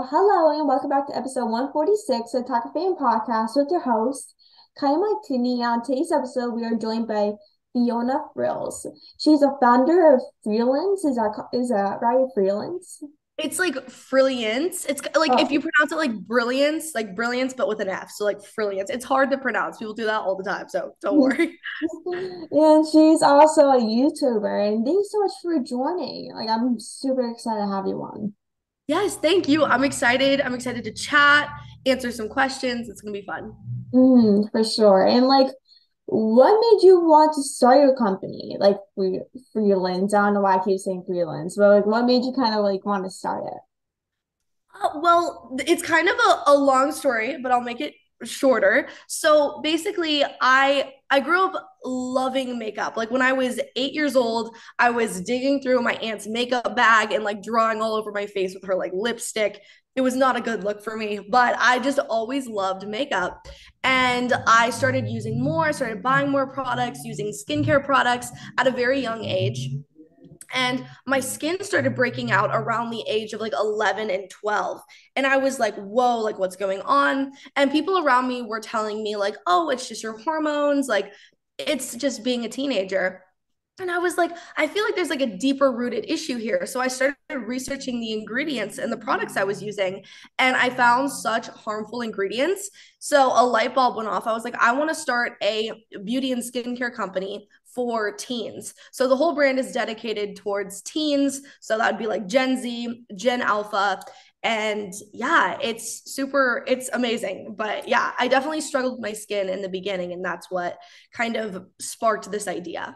Hello and welcome back to episode 146 of Talkoffamepod podcast with your host, Kylie Montini. On today's episode, we are joined by Fiona Frills. She's a founder of Freelance. Is that right? Freelance? It's like Frilliance. It's like if you Oh. pronounce it like brilliance, but with an F. So like Frilliance. It's hard to pronounce. People do that all the time. So don't worry. And she's also a YouTuber. And thanks so much for joining. Like, I'm super excited to have you on. Yes, thank you. I'm excited. I'm excited to chat, answer some questions. It's gonna be fun. For sure. And like, what made you want to start your company? Like freelance. I don't know why I keep saying freelance, but like what made you kind of like want to start it? Well, it's kind of a long story, but I'll make it shorter. So basically, I grew up loving makeup. Like when I was 8 years old, I was digging through my aunt's makeup bag and like drawing all over my face with her like lipstick. It was not a good look for me, but I just always loved makeup. And I started using more, I started buying more products, using skincare products at a very young age, and my skin started breaking out around the age of like 11 and 12, and I was like, whoa, like what's going on? And people around me were telling me like, oh, it's just your hormones, like it's just being a teenager. And I was like, I feel like there's like a deeper rooted issue here. So I started researching the ingredients and the products I was using, and I found such harmful ingredients. So a light bulb went off. I was like, I want to start a beauty and skincare company for teens. So the whole brand is dedicated towards teens. So that'd be like Gen Z, Gen Alpha. And yeah, it's amazing. But yeah, I definitely struggled with my skin in the beginning. And that's what kind of sparked this idea.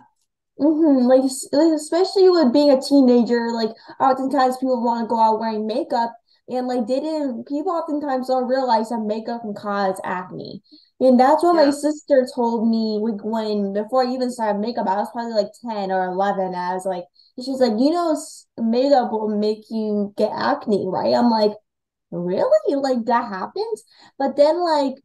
Like especially with being a teenager, like oftentimes people want to go out wearing makeup, and like they didn't. People oftentimes don't realize that makeup can cause acne, and that's what my Yeah. sister told me. Like when before I even started makeup, I was probably like 10 or 11. I was like, she's like, makeup will make you get acne, right? I'm like, really? Like that happens? But then like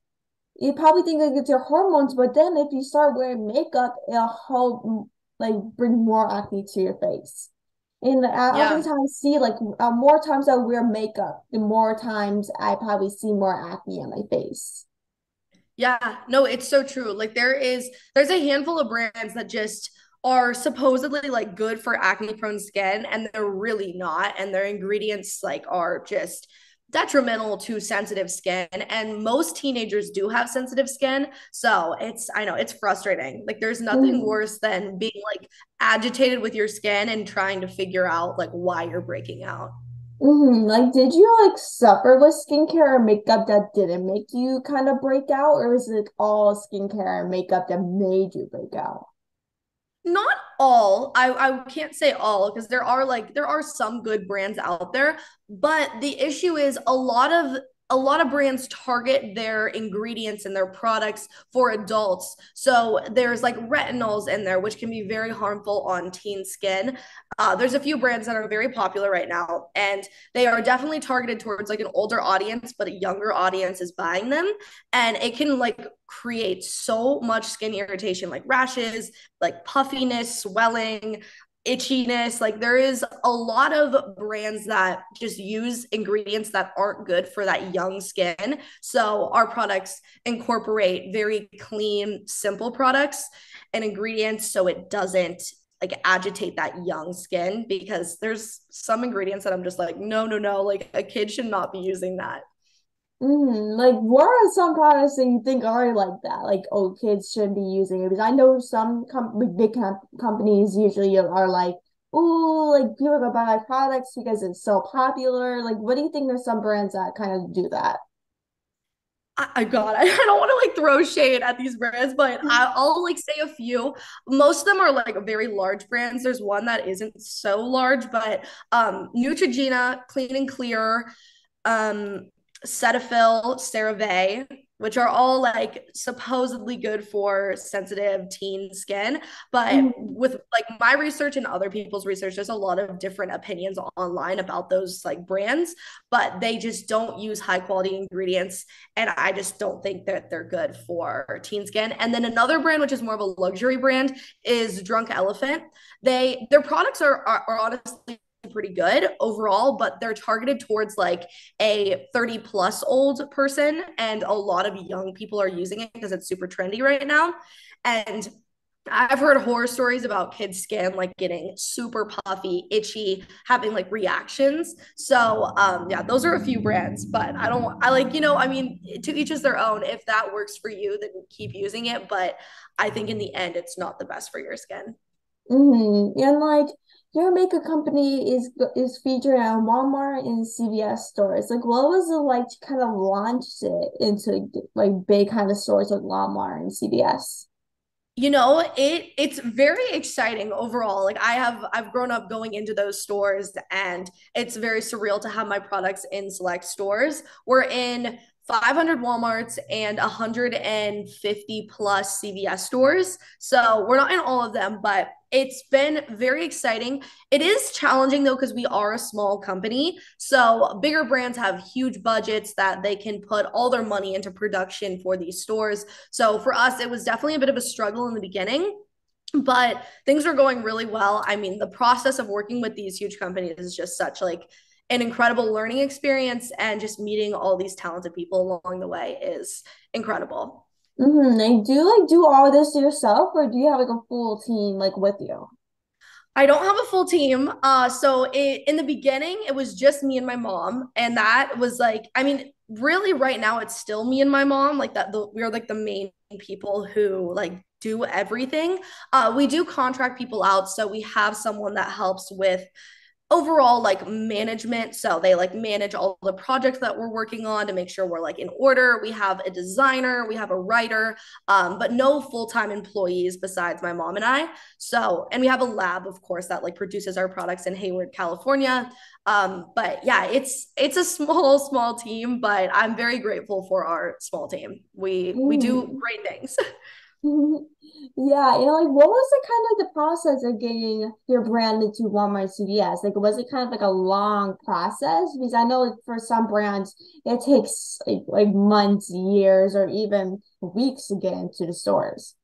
you probably think like it's your hormones, but then if you start wearing makeup, it'll help like bring more acne to your face. And I Yeah. oftentimes see like more times I wear makeup, the more times I probably see more acne on my face. Yeah, no, it's so true. Like there's a handful of brands that just are supposedly like good for acne prone skin, and they're really not, and their ingredients like are just detrimental to sensitive skin, and most teenagers do have sensitive skin. So it's, I know it's frustrating. Like there's nothing Mhm. worse than being like agitated with your skin and trying to figure out like why you're breaking out. Like, did you like suffer with skincare or makeup that didn't make you kind of break out, or was it all skincare and makeup that made you break out? Not all. I can't say all because there are some good brands out there, but the issue is a lot of brands target their ingredients and their products for adults. So there's like retinols in there, which can be very harmful on teen skin. There's a few brands that are very popular right now, and they are definitely targeted towards like an older audience, but a younger audience is buying them, and it can like create so much skin irritation, like rashes, like puffiness, swelling, itchiness. Like there is a lot of brands that just use ingredients that aren't good for that young skin. So our products incorporate very clean, simple products and ingredients so it doesn't like agitate that young skin, because there's some ingredients that I'm just like, no, no, no, like a kid should not be using that. Like, what are some products that you think are like that? Like, oh, kids shouldn't be using it because I know some companies usually are like, oh, like people go buy my products because it's so popular. Like, what do you think there's some brands that kind of do that? I God, I don't want to like throw shade at these brands, but I'll like say a few. Most of them are like very large brands. There's one that isn't so large, but Neutrogena, Clean and Clear, um, Cetaphil, CeraVe, which are all like supposedly good for sensitive teen skin. But Mhm. with like my research and other people's research, there's a lot of different opinions online about those like brands, but they just don't use high quality ingredients. And I just don't think that they're good for teen skin. And then another brand, which is more of a luxury brand, is Drunk Elephant. Their products are honestly pretty good overall, but they're targeted towards like a 30 plus old person. And a lot of young people are using it because it's super trendy right now. And I've heard horror stories about kids' skin like getting super puffy, itchy, having like reactions. So yeah, those are a few brands, but I like, I mean, to each is their own. If that works for you, then keep using it. But I think in the end, it's not the best for your skin. And like your makeup company is featured on Walmart and CVS stores. Like, what was it like to kind of launch it into like big kind of stores like Walmart and CVS? It's very exciting overall. Like I've grown up going into those stores, and it's very surreal to have my products in select stores. We're in 500 Walmarts and 150 plus CVS stores. So we're not in all of them, but it's been very exciting. It is challenging though, because we are a small company. So bigger brands have huge budgets that they can put all their money into production for these stores. So for us, it was definitely a bit of a struggle in the beginning, but things are going really well. I mean, the process of working with these huge companies is just such like an incredible learning experience, and just meeting all these talented people along the way is incredible. And do you like do all this yourself, or do you have like a full team like with you? I don't have a full team. In the beginning, it was just me and my mom. And that was like, I mean, really right now it's still me and my mom. Like we're like the main people who like do everything. We do contract people out. So we have someone that helps with overall like management. So they like manage all the projects that we're working on to make sure we're like in order. We have a designer, we have a writer, but no full-time employees besides my mom and I. So, and we have a lab, of course, that like produces our products in Hayward, California. But yeah, it's a small team, but I'm very grateful for our small team. We do Mm. great things. Yeah, like what was the kind of the process of getting your brand into Walmart CVS? Like, was it kind of like a long process? Because I know like, for some brands it takes like months, years, or even weeks to get into the stores.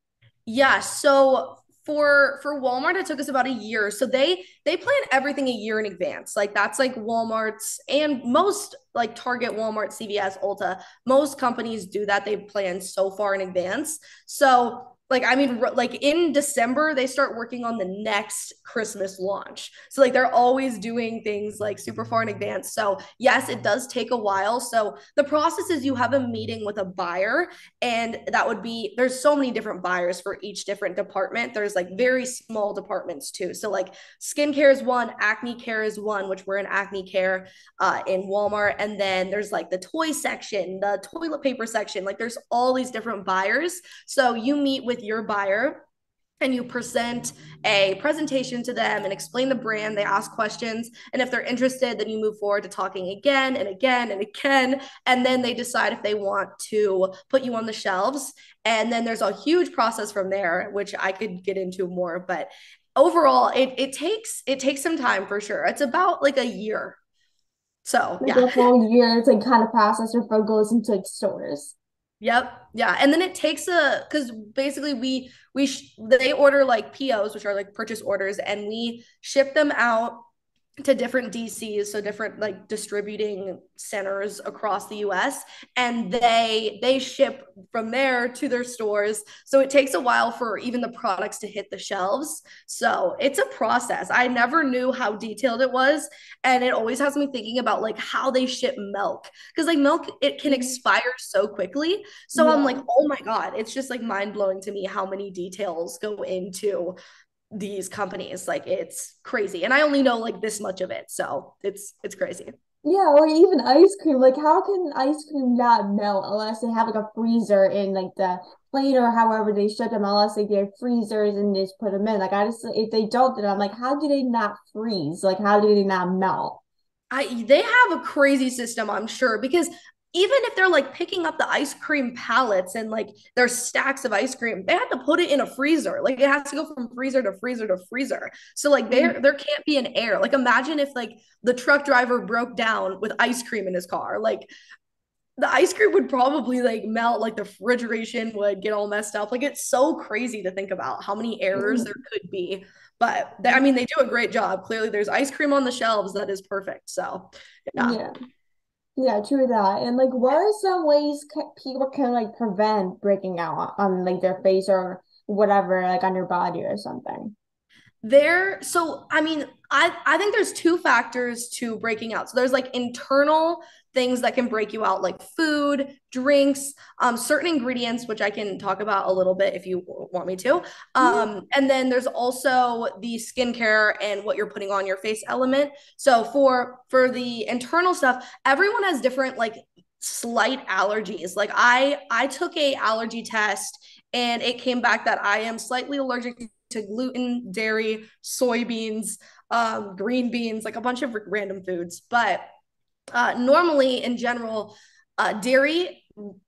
Yeah, so for Walmart, it took us about a year. So they plan everything a year in advance. Like that's like Walmart's and most like Target, Walmart, CVS, Ulta. Most companies do that. They plan so far in advance. So like I mean, like in December, they start working on the next Christmas launch. So like they're always doing things like super far in advance. So yes, it does take a while. So the process is you have a meeting with a buyer, and that would be there's so many different buyers for each different department. There's like very small departments too. So like skincare is one, acne care is one, which we're in acne care in Walmart. And then there's like the toy section, the toilet paper section. Like there's all these different buyers. So you meet with your buyer and you present a presentation to them and explain the brand. They ask questions. And if they're interested, then you move forward to talking again and again and again. And then they decide if they want to put you on the shelves. And then there's a huge process from there, which I could get into more. But overall, it takes some time for sure. It's about like a year. So Like yeah. a whole year to kind of process before it goes into like stores. Yep. Yeah. And then it takes because basically they order like POs, which are like purchase orders, and we ship them out to different DCs, so different like distributing centers across the US, and they ship from there to their stores. So it takes a while for even the products to hit the shelves. So it's a process. I never knew how detailed it was, and it always has me thinking about like how they ship milk, because like milk it can Mhm. expire so quickly. So I'm like, Yeah. "Oh my God, it's just like mind-blowing to me how many details go into these companies. Like it's crazy. And I only know like this much of it. So it's crazy. Yeah, or even ice cream. Like, how can ice cream not melt unless they have like a freezer in like the plane or however they ship them, unless like they have freezers and they just put them in. Like, I just, if they don't, then I'm like, how do they not freeze? Like, how do they not melt? They have a crazy system, I'm sure, because even if they're like picking up the ice cream pallets and like there's stacks of ice cream, they have to put it in a freezer. Like it has to go from freezer to freezer to freezer. So like there can't be an air. Like imagine if like the truck driver broke down with ice cream in his car. Like the ice cream would probably like melt, like the refrigeration would get all messed up. Like it's so crazy to think about how many errors there Mm. could be. But I mean, they do a great job. Clearly, there's ice cream on the shelves that is perfect. So, yeah. Yeah. Yeah, true that. And like, what are some ways people can like prevent breaking out on like their face or whatever, like on your body or something? So I mean, I think there's two factors to breaking out. So there's like internal things that can break you out, like food, drinks, certain ingredients, which I can talk about a little bit if you want me to. Yeah. And then there's also the skincare and what you're putting on your face element. So for the internal stuff, everyone has different like slight allergies. Like I took a allergy test and it came back that I am slightly allergic to gluten, dairy, soybeans, green beans, like a bunch of random foods. But normally, in general, dairy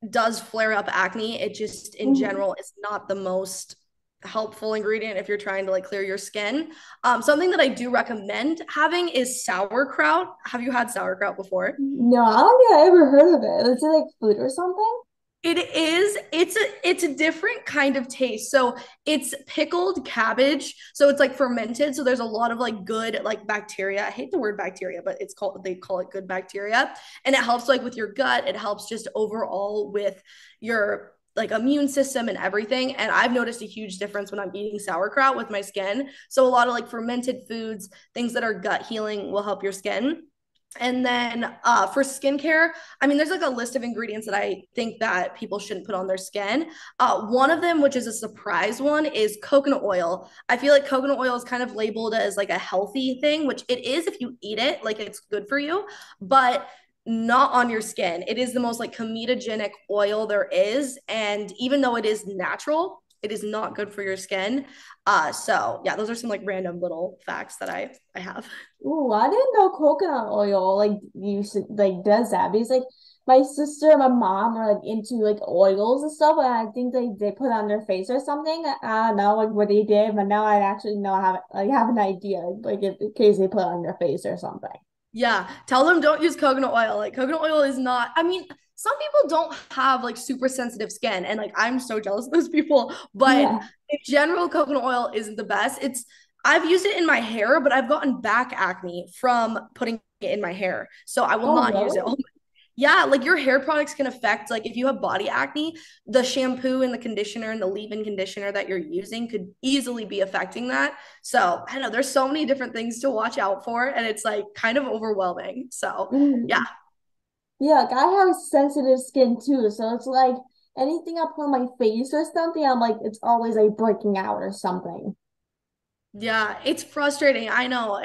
does flare up acne. It just, in Mhm. general, is not the most helpful ingredient if you're trying to like clear your skin. Something that I do recommend having is sauerkraut. Have you had sauerkraut before? No, I don't think I ever heard of it. Is it like food or something? It is. It's a different kind of taste. So it's pickled cabbage. So it's like fermented. So there's a lot of like good like bacteria. I hate the word bacteria, but they call it good bacteria. And it helps like with your gut. It helps just overall with your like immune system and everything. And I've noticed a huge difference when I'm eating sauerkraut with my skin. So a lot of like fermented foods, things that are gut healing will help your skin. And then for skincare, I mean, there's like a list of ingredients that I think that people shouldn't put on their skin. One of them, which is a surprise one, is coconut oil. I feel like coconut oil is kind of labeled as like a healthy thing, which it is if you eat it, like it's good for you, but not on your skin. It is the most like comedogenic oil there is. And even though it is natural, it is not good for your skin. So yeah, those are some like random little facts that I have. Ooh, I didn't know coconut oil like like does that because like my sister and my mom are like into like oils and stuff, and I think they put it on their face or something. I don't know like what they did, but now I actually know have an idea like if, in case they put it on their face or something. Yeah, tell them don't use coconut oil. Like coconut oil is not, I mean, some people don't have like super sensitive skin and like I'm so jealous of those people, but Yeah. in general coconut oil isn't the best. It's I've used it in my hair, but I've gotten back acne from putting it in my hair. So I will Oh, not use it. really? Yeah, like your hair products can affect, like if you have body acne, the shampoo and the conditioner and the leave-in conditioner that you're using could easily be affecting that. So I don't know, there's so many different things to watch out for, and it's like kind of overwhelming. So yeah, Mm. Yeah, like I have sensitive skin too, so it's like anything I put on my face or something, I'm like it's always like breaking out or something. yeah, it's frustrating. I know.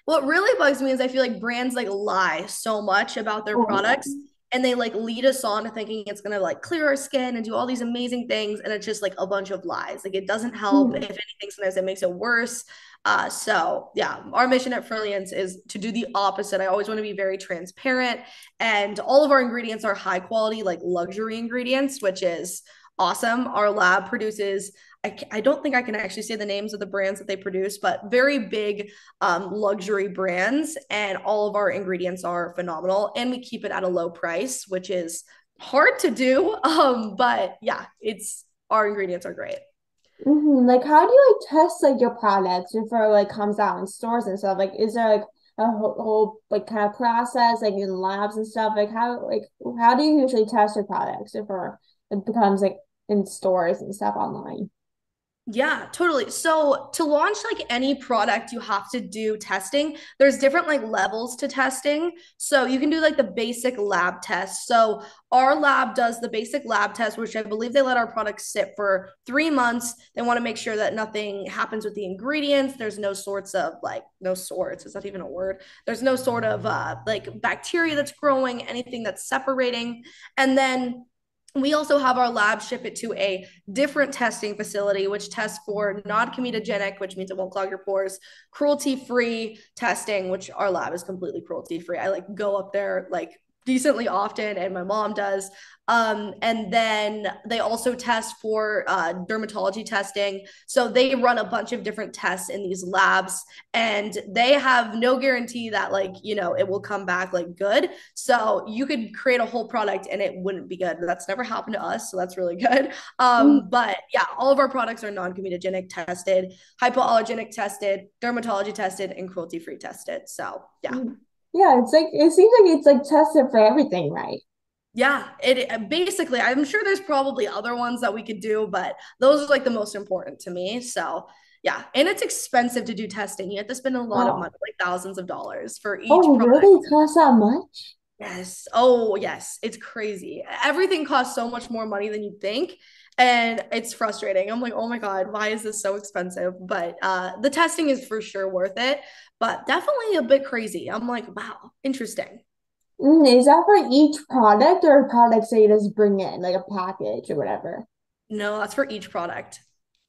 What really bugs me is I feel like brands like lie so much about their Oh yeah. products and they like lead us on to thinking it's gonna like clear our skin and do all these amazing things, and it's just like a bunch of lies. Like it doesn't help. If Mhm. anything, sometimes it makes it worse. So yeah, our mission at Frilliance is to do the opposite. I always want to be very transparent, and all of our ingredients are high quality, like luxury ingredients, which is awesome. Our lab produces I don't think I can actually say the names of the brands that they produce, but very big luxury brands. And all of our ingredients are phenomenal. And we keep it at a low price, which is hard to do. But yeah, it's our ingredients are great. Like, how do you like test like your products before it like comes out in stores and stuff? Like, is there like a whole like kind of process like in labs and stuff? Like how do you usually test your products before it becomes like in stores and stuff online? Yeah, totally. So to launch like any product, you have to do testing. There's different like levels to testing. So you can do like the basic lab test. So our lab does the basic lab test, which I believe they let our products sit for 3 months. They want to make sure that nothing happens with the ingredients. There's no sorts of like no sorts, is that even a word? There's no sort of like bacteria that's growing, anything that's separating. And then we also have our lab ship it to a different testing facility, which tests for non-comedogenic, which means it won't clog your pores, cruelty-free testing, which our lab is completely cruelty-free. I like go up there like decently often, and my mom does. And then they also test for dermatology testing. So they run a bunch of different tests in these labs, and they have no guarantee that, like, it will come back like good. So you could create a whole product and it wouldn't be good. That's never happened to us, so that's really good. But yeah, all of our products are non-comedogenic tested, hypoallergenic tested, dermatology tested, and cruelty-free tested. So yeah. Mm. Yeah, it's like it seems like it's like tested for everything, right? Yeah, it basically, I'm sure there's probably other ones that we could do, but those are like the most important to me. So, yeah, and it's expensive to do testing. You have to spend a lot of money, Oh, like thousands of dollars for each oh, product. really? It costs that much? Yes. Oh, yes. It's crazy. Everything costs so much more money than you think. And it's frustrating. I'm like, oh my God, why is this so expensive? But the testing is for sure worth it, but definitely a bit crazy. I'm like, wow, interesting. Is that for each product or products that you just bring in, like a package or whatever? No, that's for each product.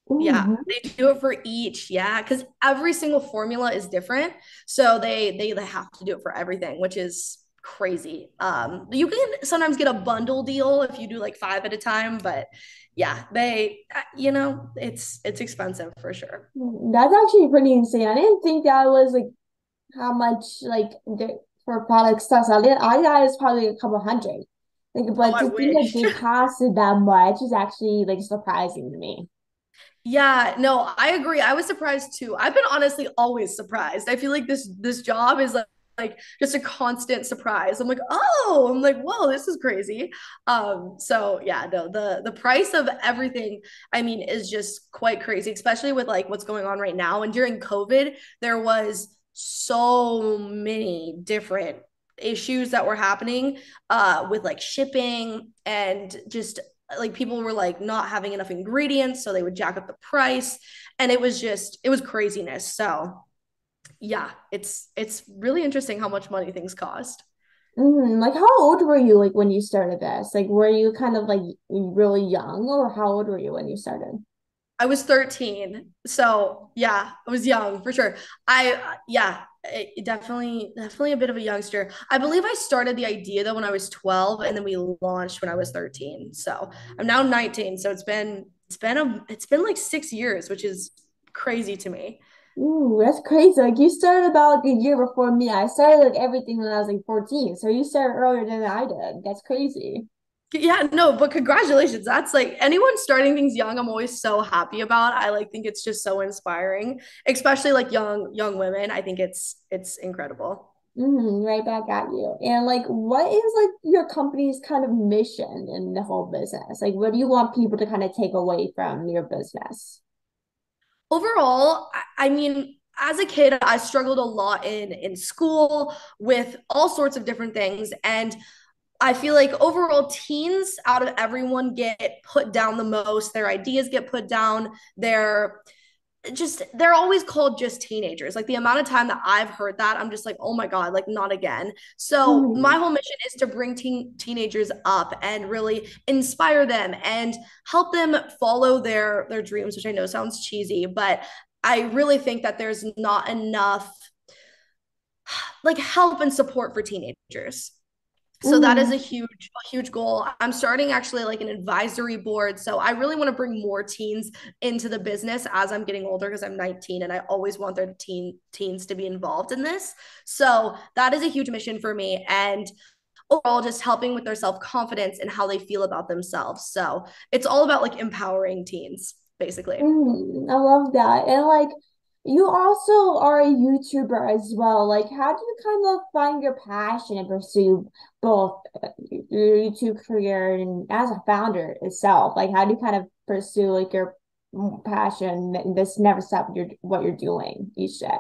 Yeah, Mm-hmm. they do it for each. Yeah, because every single formula is different, so they have to do it for everything, which is crazy. You can sometimes get a bundle deal if you do like five at a time, but yeah, it's expensive for sure. That's actually pretty insane. I didn't think that was like how much like for products stuff. I thought it's probably a couple hundred. Like, Oh, but I to think that wish. they cost it that much is actually like surprising to me. Yeah, no, I agree. I was surprised too. I've been honestly always surprised. I feel like this job is like just a constant surprise. I'm like, whoa, this is crazy. So yeah, no, the price of everything, I mean, is just quite crazy, especially with like what's going on right now. And during COVID, there was so many different issues that were happening with like shipping and just like people were like not having enough ingredients, so they would jack up the price, and it was craziness. So yeah, it's really interesting how much money things cost. Like, how old were you like when you started this? Like, were you kind of like really young, or how old were you when you started? I was 13, so yeah, I was young for sure. Yeah, definitely a bit of a youngster. I believe I started the idea though when I was 12, and then we launched when I was 13. So I'm now 19, so it's been like 6 years, which is crazy to me. Ooh, that's crazy. Like, you started about like a year before me. I started like everything when I was like 14. So you started earlier than I did. That's crazy. Yeah, no, but congratulations. That's like anyone starting things young, I'm always so happy about. I like think it's just so inspiring, especially like young women. I think it's incredible. Right back at you. And like, what is like your company's kind of mission in the whole business? Like, what do you want people to kind of take away from your business? Overall, I mean, as a kid, I struggled a lot in school with all sorts of different things, and I feel like overall teens out of everyone get put down the most. Their ideas get put down. They're always called just teenagers. Like the amount of time that I've heard that, I'm just like, oh my God, like not again. So my Mhm. whole mission is to bring teenagers up and really inspire them and help them follow their dreams, which I know sounds cheesy, but I really think that there's not enough like help and support for teenagers. So that is Mhm. a huge goal. I'm starting actually like an advisory board. So I really want to bring more teens into the business as I'm getting older because I'm 19 and I always want their teens to be involved in this. So that is a huge mission for me. And overall, just helping with their self-confidence and how they feel about themselves. So it's all about like empowering teens, basically. I love that. And like, you also are a YouTuber as well. Like, how do you kind of find your passion and pursue both your YouTube career and as a founder itself? Like, how do you kind of pursue like your passion and this never stop what you're doing each day?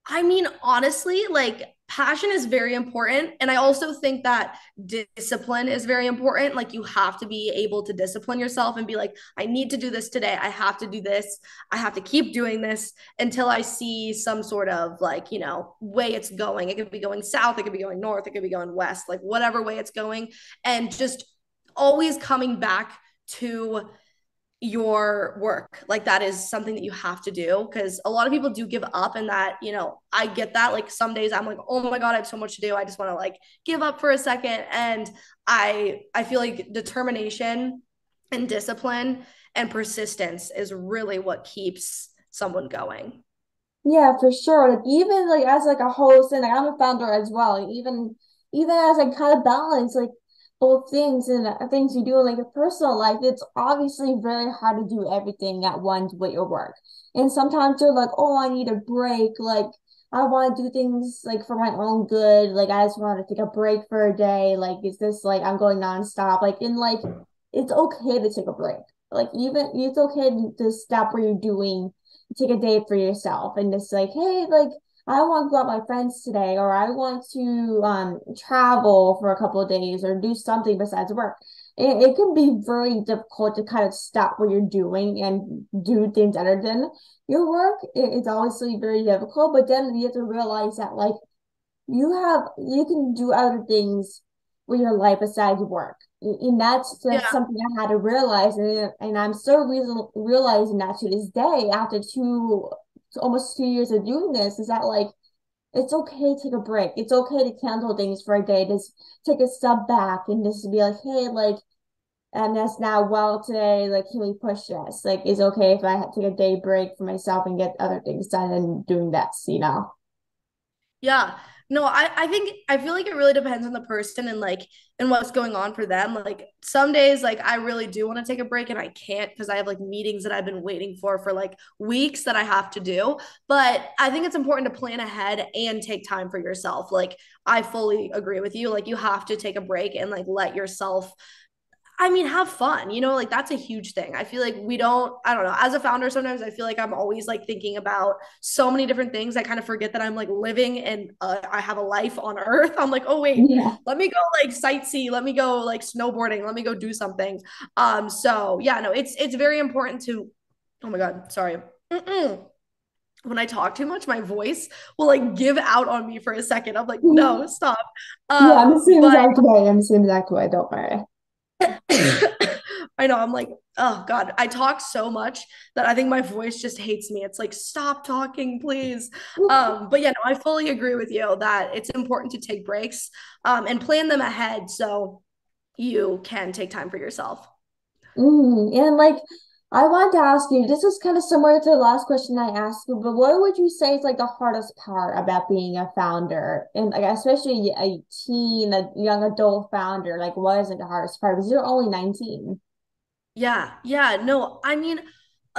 I mean, honestly, like passion is very important. And I also think that discipline is very important. Like, you have to be able to discipline yourself and be like, I need to do this today. I have to do this. I have to keep doing this until I see some sort of like, way it's going. It could be going south, it could be going north, it could be going west, like whatever way it's going. And just always coming back to your work. Like that is something that you have to do because a lot of people do give up, and that, I get that. Like some days I'm like, oh my God, I have so much to do. I just want to like give up for a second. And I feel like determination and discipline and persistence is really what keeps someone going. Yeah, for sure. Like even like as like a host and like I'm a founder as well. Like, even as I kind of balance like both things and things you do in like your personal life, it's obviously very hard to do everything at once with your work. And sometimes you're like, oh, I need a break. Like I want to do things like for my own good. Like I just want to take a break for a day. Like is this like I'm going nonstop? Like in like it's okay to take a break. Like even it's okay to stop what you're doing, take a day for yourself and just like, hey, like I want to go out with my friends today, or I want to travel for a couple of days or do something besides work. It can be very difficult to kind of stop what you're doing and do things other than your work. It's obviously very difficult, but then you have to realize that like you can do other things with your life besides work. And that's just Yeah. something I had to realize, and I'm still realizing that to this day after almost 2 years of doing this, is that like it's okay to take a break. It's okay to cancel things for a day. Just take a step back and just be like, hey, like, and that's now well today. Like, can we push this? Like, is okay if I take a day break for myself and get other things done and doing that. Yeah. No, I think I feel like it really depends on the person and like and what's going on for them. Like some days like I really do want to take a break and I can't because I have like meetings that I've been waiting for like weeks that I have to do. But I think it's important to plan ahead and take time for yourself. Like I fully agree with you. Like you have to take a break and like let yourself, I mean, have fun, like that's a huge thing. I feel like I don't know, as a founder, sometimes I feel like I'm always like thinking about so many different things. I kind of forget that I'm like living and I have a life on earth. I'm like, oh, wait, Yeah. let me go like sightsee. Let me go like snowboarding. Let me go do something. So yeah, no, it's very important to, oh my God, sorry. Mm-mm. When I talk too much, my voice will like give out on me for a second. I'm like, no, stop. Yeah, I'm the same But exact way. I'm the same exact way. Don't worry. I know. I'm like, oh God, I talk so much that I think my voice just hates me. It's like, stop talking, please. But yeah, no, I fully agree with you that it's important to take breaks and plan them ahead so you can take time for yourself. And like, I want to ask you, this is kind of similar to the last question I asked you, but what would you say is like the hardest part about being a founder and like especially a teen, a young adult founder? Like, what is like the hardest part? Because you're only 19. Yeah, yeah, no, I mean,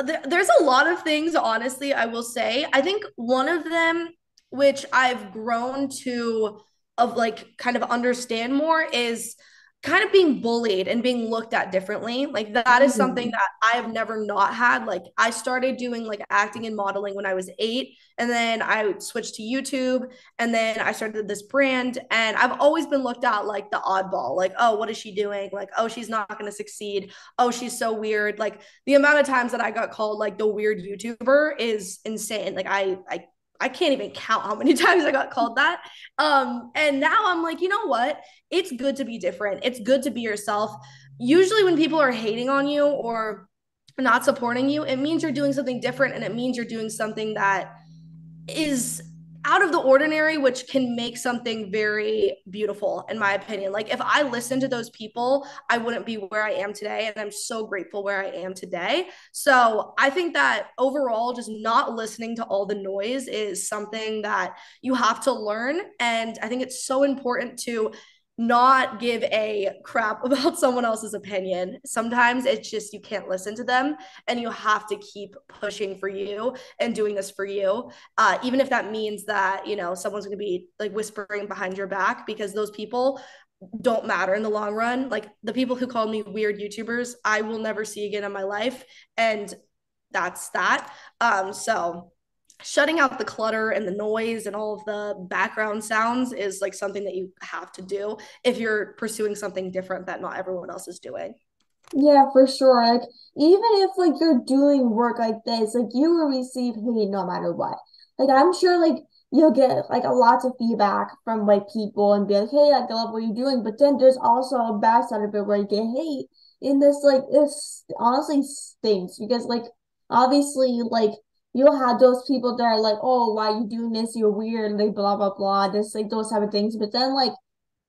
there's a lot of things, honestly, I will say. I think one of them, which I've grown to of like kind of understand more, is kind of being bullied and being looked at differently. Like that is something Mm. that I have never not had. Like I started doing like acting and modeling when I was 8, and then I switched to YouTube, and then I started this brand, and I've always been looked at like the oddball, like, oh, what is she doing? Like, oh, she's not going to succeed. Oh, she's so weird. Like the amount of times that I got called like the weird YouTuber is insane. Like I can't even count how many times I got called that. And now I'm like, you know what? It's good to be different. It's good to be yourself. Usually when people are hating on you or not supporting you, it means you're doing something different, and it means you're doing something that is out of the ordinary, which can make something very beautiful, in my opinion. Like, if I listened to those people, I wouldn't be where I am today. And I'm so grateful where I am today. So, I think that overall, just not listening to all the noise is something that you have to learn. And I think it's so important to not give a crap about someone else's opinion. Sometimes it's just you can't listen to them, and you have to keep pushing for you and doing this for you, even if that means that someone's going to be like whispering behind your back, because those people don't matter in the long run. Like the people who called me weird YouTubers, I will never see again in my life, and that's that. So shutting out the clutter and the noise and all of the background sounds is like something that you have to do if you're pursuing something different that not everyone else is doing. Yeah, for sure. Like even if like you're doing work like this, like you will receive hate no matter what. Like I'm sure like you'll get like a lots of feedback from like people and be like, hey, like I love what you're doing. But then there's also a bad side of it where you get hate in this like this honestly stinks because like obviously like you'll have those people that are like, oh, why are you doing this? You're weird, like blah blah blah, this like those type of things. But then like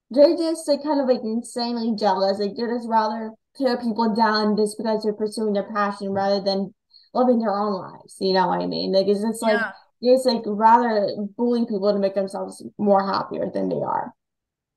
they're just like kind of like insanely jealous. Like they're just rather tear people down just because they're pursuing their passion rather than living their own lives. You know what I mean? Like it's just like Yeah. it's like rather bully people to make themselves more happier than they are.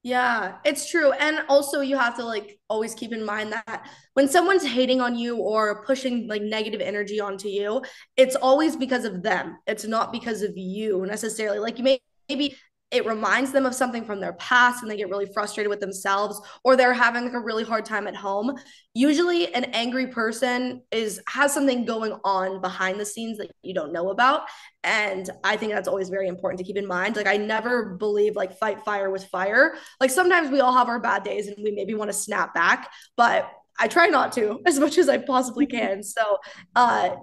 Yeah, it's true. And also you have to like always keep in mind that when someone's hating on you or pushing like negative energy onto you, it's always because of them. It's not because of you necessarily. Like you maybe it reminds them of something from their past and they get really frustrated with themselves or they're having like a really hard time at home. Usually an angry person is has something going on behind the scenes that you don't know about. And I think that's always very important to keep in mind. Like I never believe like fight fire with fire. Like sometimes we all have our bad days and we maybe want to snap back, but I try not to as much as I possibly can. So,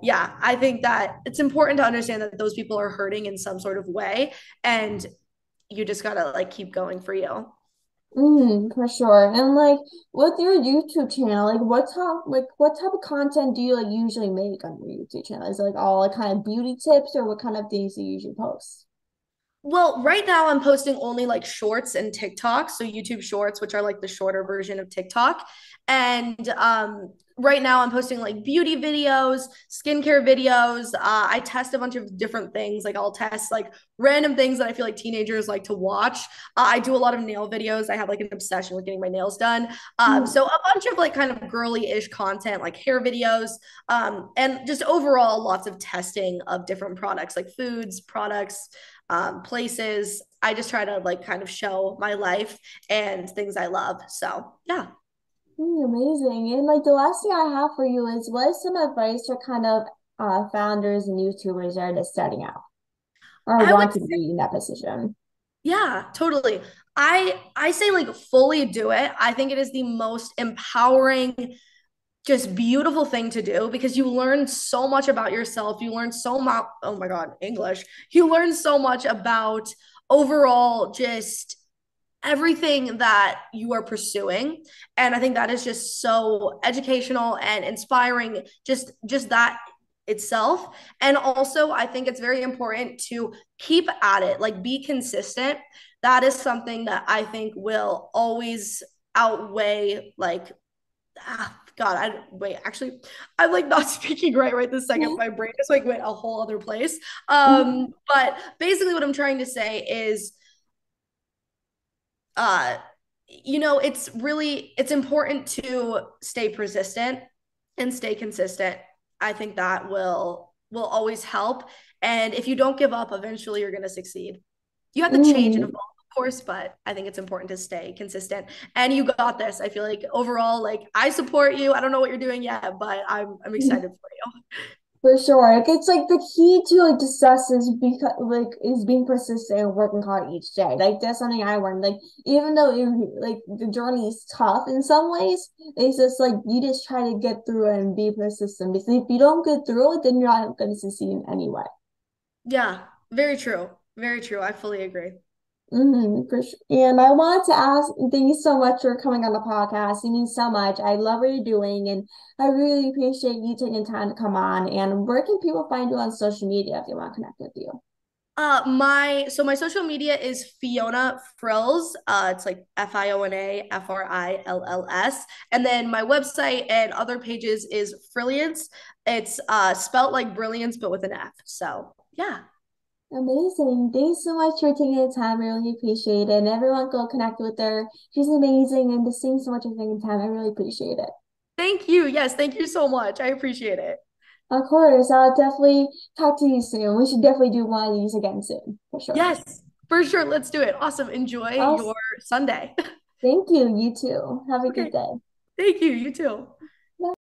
yeah, I think that it's important to understand that those people are hurting in some sort of way, and you just gotta like keep going for you. For sure. And like with your YouTube channel, what type of content do you like usually make on your YouTube channel? Is it like all like kind of beauty tips or what kind of things do you usually post? Well, right now I'm posting only like shorts and TikTok. So YouTube shorts, which are like the shorter version of TikTok. And right now I'm posting like beauty videos, skincare videos. I test a bunch of different things. Like I'll test like random things that I feel like teenagers like to watch. I do a lot of nail videos. I have like an obsession with getting my nails done. Mm, So a bunch of like kind of girly-ish content, like hair videos, and just overall lots of testing of different products, like foods, products, places. I just try to like kind of show my life and things I love. So yeah. amazing. And like the last thing I have for you is what is some advice for kind of founders and YouTubers that are just starting out or I would want to be in that position? Yeah, totally. I say like fully do it. I think it is the most empowering, just beautiful thing to do because you learn so much about yourself. You learn so much, oh my God, English. You learn so much about overall just everything that you are pursuing. And I think that is just so educational and inspiring, just that itself. And also I think it's very important to keep at it, like be consistent. That is something that I think will always outweigh like God, I wait, actually, I'm like not speaking right this second. My brain just like went a whole other place. But basically what I'm trying to say is uh it's important to stay persistent and stay consistent. I think that will always help, and if you don't give up, eventually you're going to succeed. You have to change and evolve, Mm. of course, but I think it's important to stay consistent, and you got this. I feel like overall, like I support you. I don't know what you're doing yet, but I'm excited for you. For sure. Like it's like the key to like success is because like is being persistent and working hard each day. Like that's something I learned. Like even though like the journey is tough in some ways, it's just like you just try to get through it and be persistent. Because if you don't get through it, then you're not going to succeed in any way. Yeah, very true. Very true. I fully agree. For sure. And I wanted to ask, thank you so much for coming on the podcast. You mean so much. I love what you're doing, and I really appreciate you taking time to come on. And where can people find you on social media if they want to connect with you? My social media is Fiona Frills. It's like FIONA FRILLS. And then my website and other pages is Frilliance. It's spelt like brilliance, but with an F. So yeah. Amazing. Thanks so much for taking the time. I really appreciate it. And everyone go connect with her. She's amazing. And just thanks so much for taking the time. I really appreciate it. Thank you. Yes, thank you so much. I appreciate it. Of course, I'll definitely talk to you soon. We should definitely do one of these again soon, for sure. Yes, for sure. Let's do it. Awesome. Enjoy your Awesome. Sunday. Thank you. You too. Have a good Okay. day. Thank you. You too.